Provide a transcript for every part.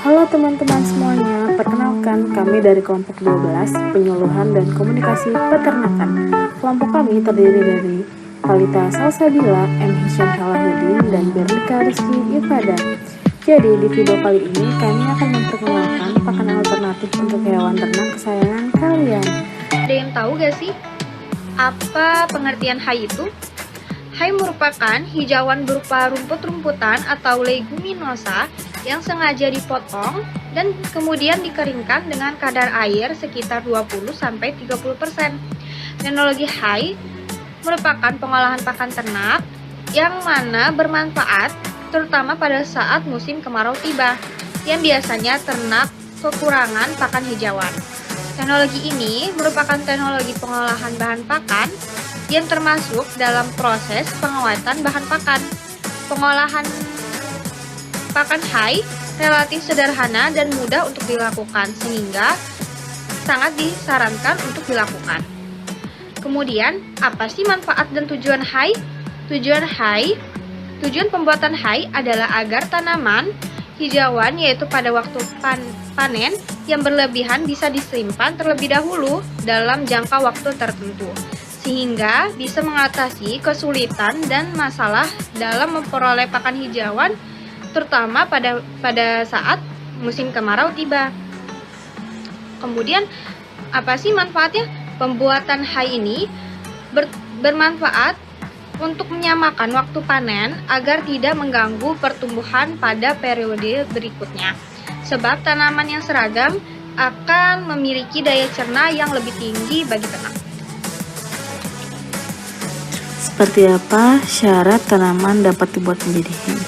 Halo teman-teman semuanya, perkenalkan kami dari kelompok 12 Penyuluhan dan Komunikasi Peternakan. Kelompok kami terdiri dari Talita Salsabila, M. Hisham Salahuddin, dan Berlika Rizky Ifada. Jadi di video kali ini kami akan memperkenalkan pakan alternatif untuk hewan ternak kesayangan kalian. Ada yang tahu gak sih apa pengertian hay itu? Hay merupakan hijauan berupa rumput-rumputan atau leguminosa yang sengaja dipotong dan kemudian dikeringkan dengan kadar air sekitar 20-30%. Teknologi hay merupakan pengolahan pakan ternak yang mana bermanfaat terutama pada saat musim kemarau tiba, yang biasanya ternak kekurangan pakan hijauan. Teknologi ini merupakan teknologi pengolahan bahan pakan yang termasuk dalam proses penguatan bahan pakan. Pengolahan pakan hay relatif sederhana dan mudah untuk dilakukan, sehingga sangat disarankan untuk dilakukan. Kemudian, apa sih manfaat dan tujuan hay? Tujuan pembuatan hay adalah agar tanaman hijauan, yaitu pada waktu panen yang berlebihan, bisa disimpan terlebih dahulu dalam jangka waktu tertentu, sehingga bisa mengatasi kesulitan dan masalah dalam memperoleh pakan hijauan, terutama pada saat musim kemarau tiba. Kemudian, apa sih manfaatnya? Pembuatan hay ini bermanfaat untuk menyamakan waktu panen agar tidak mengganggu pertumbuhan pada periode berikutnya. Sebab tanaman yang seragam akan memiliki daya cerna yang lebih tinggi bagi ternak. Seperti apa syarat tanaman dapat dibuat menjadi hay?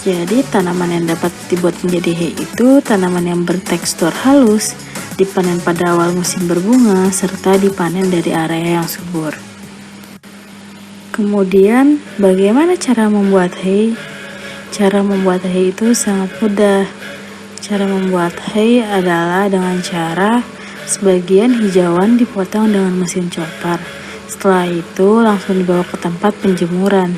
Jadi tanaman yang dapat dibuat menjadi hay itu tanaman yang bertekstur halus, dipanen pada awal musim berbunga, serta dipanen dari area yang subur. Kemudian, bagaimana cara membuat hay? Cara membuat hay itu sangat mudah. Cara membuat hay adalah dengan cara sebagian hijauan dipotong dengan mesin chopper. Setelah itu langsung dibawa ke tempat penjemuran.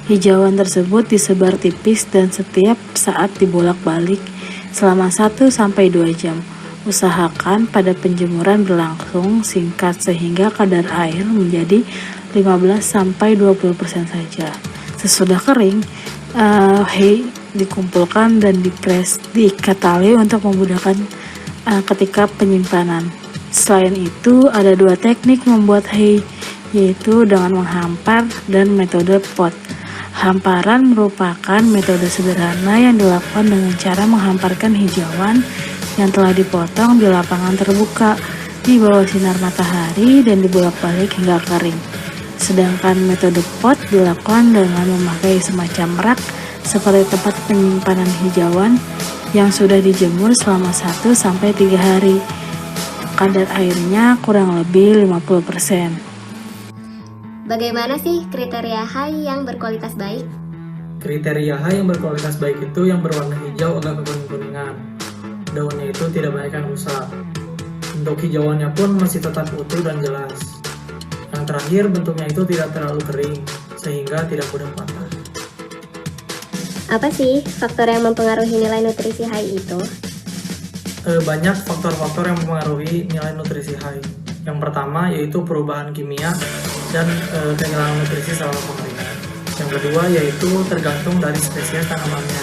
Hijauan tersebut disebar tipis dan setiap saat dibolak-balik selama 1-2 jam. Usahakan pada penjemuran berlangsung singkat sehingga kadar air menjadi 15-20% saja. Sesudah kering, hay dikumpulkan dan diikat tali untuk memudahkan ketika penyimpanan. Selain itu, ada 2 teknik membuat hay, yaitu dengan menghampar dan metode pot. Hamparan merupakan metode sederhana yang dilakukan dengan cara menghamparkan hijauan yang telah dipotong di lapangan terbuka di bawah sinar matahari dan dibolak-balik hingga kering. Sedangkan metode pot dilakukan dengan memakai semacam rak seperti tempat penyimpanan hijauan yang sudah dijemur selama 1-3 hari. Kadar airnya kurang lebih 50%. Bagaimana sih kriteria hay yang berkualitas baik? Kriteria hay yang berkualitas baik itu yang berwarna hijau agak kekuning-kuningan. Daunnya itu tidak banyak yang rusak. Bentuk hijauannya pun masih tetap utuh dan jelas. Yang terakhir, bentuknya itu tidak terlalu kering, sehingga tidak mudah patah. Apa sih faktor yang mempengaruhi nilai nutrisi hay itu? Banyak faktor-faktor yang mempengaruhi nilai nutrisi hay. Yang pertama yaitu perubahan kimia dan kehilangan nutrisi selama pengeringan. Yang kedua yaitu tergantung dari spesies tanamannya.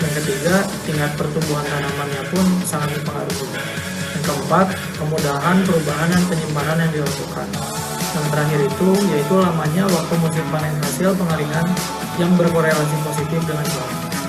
Yang ketiga, tingkat pertumbuhan tanamannya pun sangat dipengaruhi. Yang keempat, kemudahan perubahan dan penyimpanan yang dilakukan. Yang terakhir itu yaitu lamanya waktu musim panen hasil pengeringan yang berkorelasi positif dengan cuaca.